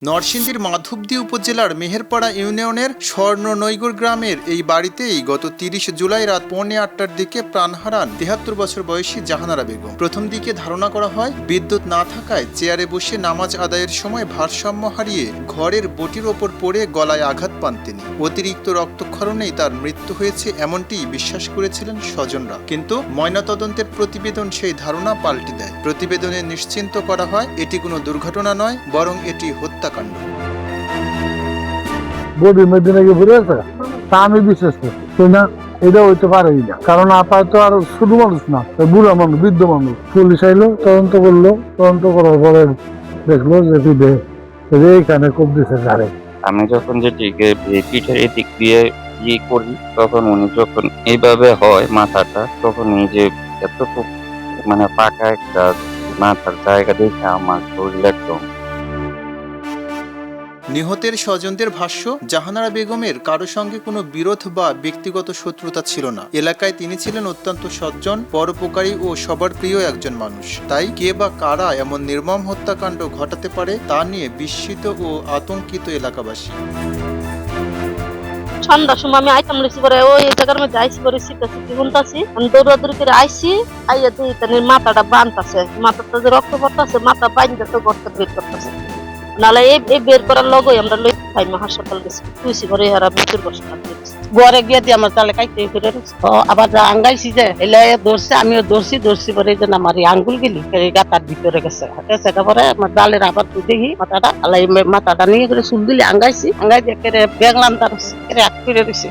নরসিংদীর মাধবদী উপজেলার মেহেরপাড়া ইউনিয়নের স্বর্ণনৈগর গ্রামের এই বাড়িতেই গত ৩০ জুলাই রাত 8:45টার দিকে প্রাণ হারান ৭৩ বছর বয়সী জাহানারা বেগম। প্রথম দিকে ধারণা করা হয় বিদ্যুৎ না থাকায় চেয়ারে বসে নামাজ আদায়ের সময় ভারসাম্য হারিয়ে ঘরের বটির ওপর পড়ে গলায় আঘাত পান তিনি। অতিরিক্ত রক্তক্ষরণেই তার মৃত্যু হয়েছে এমনটি বিশ্বাস করেছিলেন স্বজনরা, কিন্তু ময়নাতদন্তের প্রতিবেদন সেই ধারণা পাল্টে দেয়। প্রতিবেদনে নিশ্চিন্ত করা হয় এটি কোনো দুর্ঘটনা নয়, বরং এটি হত্যাকাণ্ড। বডির মধ্যে নাকি ঘুরে আছে তা আমি বিশ্বাস করছি না, এটা হইতে পারে না, কারণ আপাতত তো আর শুধু মানুষ না, বুড়া মানুষ, বৃদ্ধ মানুষ। পুলিশ আইলো, তদন্ত করলো, তদন্ত করার পরে দেখলো যে এইখানে খুব দিছে ঘাড়ে। আমি যখন যেটিকে পিঠের এদিক দিয়ে করি, তখন উনি যখন এইভাবে হয় মাথাটা, তখন এই যে এতটুকু পাকা একটা মাথার জায়গা দেখে আমার শরীর একদম। নিহতের স্বজনদের ভাষ্য, জাহানারা বেগমের কারো সঙ্গে কোনো বিরোধ বা ব্যক্তিগত শত্রুতা ছিল না। এলাকায় তিনি ছিলেন অত্যন্ত সজ্জন, পরোপকারী ও সবার প্রিয় একজন মানুষ। তাই কে বা কারা এমন নির্মম হত্যাকাণ্ড ঘটাতে পারে তা নিয়ে বিস্মিত ও আতঙ্কিত এলাকাবাসী। সন্ধ্যার সময় আমি আইতাম লেছি পরে ওই জায়গার মধ্যে আইসি করে শীতাশীতি শুনতাছি, আমি দৌড়াদৌড়ি করে আইসি, আইয়া দিই তার মাথাটা বানতাছে, মাথাটা যে রক্ত পড়তাছে, মাথা বাইন্দা তো গর্ত বের করতেছে। নালে এই বের করার লগই আমরা লই খাইমা হাসপাতাল গেছি, তুইছি করে হারা মৃত্যুর বসে ঘরে গিয়ে দিয়ে আমার তালে কাইতে ফিরে আবার আঙ্গাইছি যে এলে ধরছে, আমিও ধরছি পরে যে আমার আঙ্গুল গেলি গাতার ভিতরে গেছে, সেটা পরে আমার ডালের আবার তুই দেখি মাথাটা আলাই, মাথাটা নিয়ে করে চুল দিলে আঙ্গাইছি, আঙ্গাই দিয়ে বেগলাম তার আট ফিরে দিছি।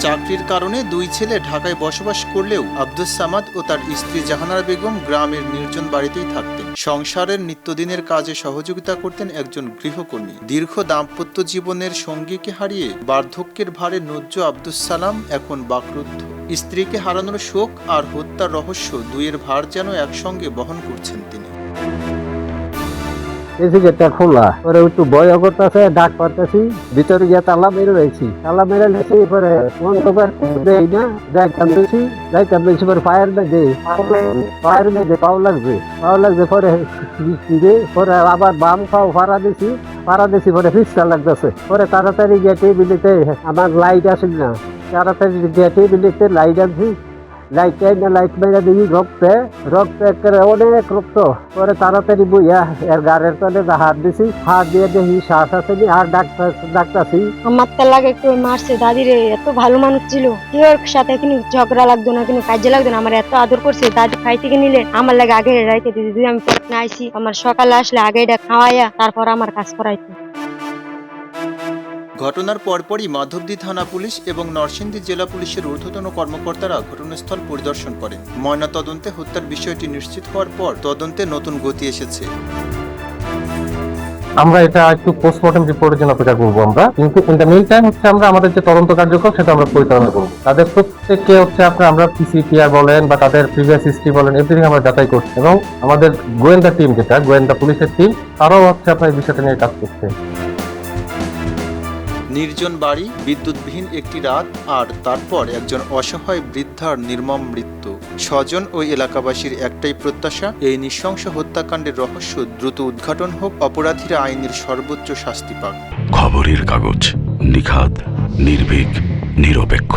চাকরির কারণে দুই ছেলে ঢাকায় বসবাস করলেও আব্দুস সামাদ ও তার স্ত্রী জাহানারা বেগম গ্রামের নির্জন বাড়িতেই থাকতেন। সংসারের নিত্যদিনের কাজে সহযোগিতা করতেন একজন গৃহকর্মী। দীর্ঘ দাম্পত্য জীবনের সঙ্গীকে হারিয়ে বার্ধক্যের ভারে নজ্জ আব্দুস সালাম এখন বাকরুদ্ধ। স্ত্রীকে হারানোর শোক আর হত্যার রহস্য দুইয়ের ভার যেন একসঙ্গে বহন করছেন তিনি। এসে গেটটা খোলা, পরে একটু ভয় করতেছে, ডাক পারতেছি, ভিতরে গিয়ে তালা মেরে রয়েছি, তালা মেরে লেছি, পরে দেই না, যাইতাম বেশি পরে ফায়ার মেঘে পাও লাগবে পরে আবার বাম খাও ফাড়া দিছি পরে ফিসটা লাগতেছে, পরে তাড়াতাড়ি গিয়ে টেবিলিতে আমার লাইট আসেন না, তাড়াতাড়ি গিয়ে টেবিলিতে লাইট আনছি, লাইট মেরে দিই রক্ত একেবারে অনেক রক্ত। পরে তাড়াতাড়ি বইয়া এর গাড়ির তলে হাত দিছি, হাত দিয়ে দেখি শ্বাস আসেনি, আর ডাক্তারছি। আমার তো লাগে একটু মারছে দাদিরে, এত ভালো মানুষ ছিল, কেউ সাথে কিন্তু ঝগড়া লাগতো না, কিন্তু কাজে লাগতো না, আমার এত আদর করছে। দাদি খাইতে নিলে আমার লাগে আগে রাইতে দিদি, আমি পড়তে আইসি, আমার সকালে আসলে আগে এটা খাওয়াইয়া তারপর আমার কাজ করাইতো। ঘটনার পরপরই মাধবদী থানা পুলিশ এবং নরসিংদী জেলা পুলিশের ঊর্ধ্বতন কর্মকর্তারা ঘটনাস্থল পরিদর্শন করেন। ময়নাতদন্তে হত্যার বিষয়টি নিশ্চিত হওয়ার পর তদন্তে নতুন গতি এসেছে। আমরা এটা একটু পোস্টমর্টম রিপোর্টের জন্য অপেক্ষা করবো আমরা, কিন্তু ইন দ্য মিন টাইম আমরা আমাদের যে তদন্ত কার্যক্রম সেটা আমরা পরিচালনা করবো। তাদের প্রত্যেককে আমরা পিসিপিআর বলেন বা তাদের প্রিভিয়াস হিস্ট্রি বলেন, এভরিথিং আমরা যাচাই করছি, এবং আমাদের গোয়েন্দা টিম, যেটা গোয়েন্দা পুলিশের টিম, তারাও আপনার এই বিষয়টা নিয়ে কাজ করছে। নির্জন বাড়ি, বিদ্যুৎবিহীন একটি রাত, আর তারপর একজন অসহায় বৃদ্ধার নির্মম মৃত্যু। স্বজন ও এলাকাবাসীর একটাই প্রত্যাশা, এই নৃশংস হত্যাকাণ্ডের রহস্য দ্রুত উদ্ঘাটন হোক, অপরাধীরা আইনের সর্বোচ্চ শাস্তি পাক। খবরের কাগজ, নিখাদ, নির্ভীক, নিরপেক্ষ।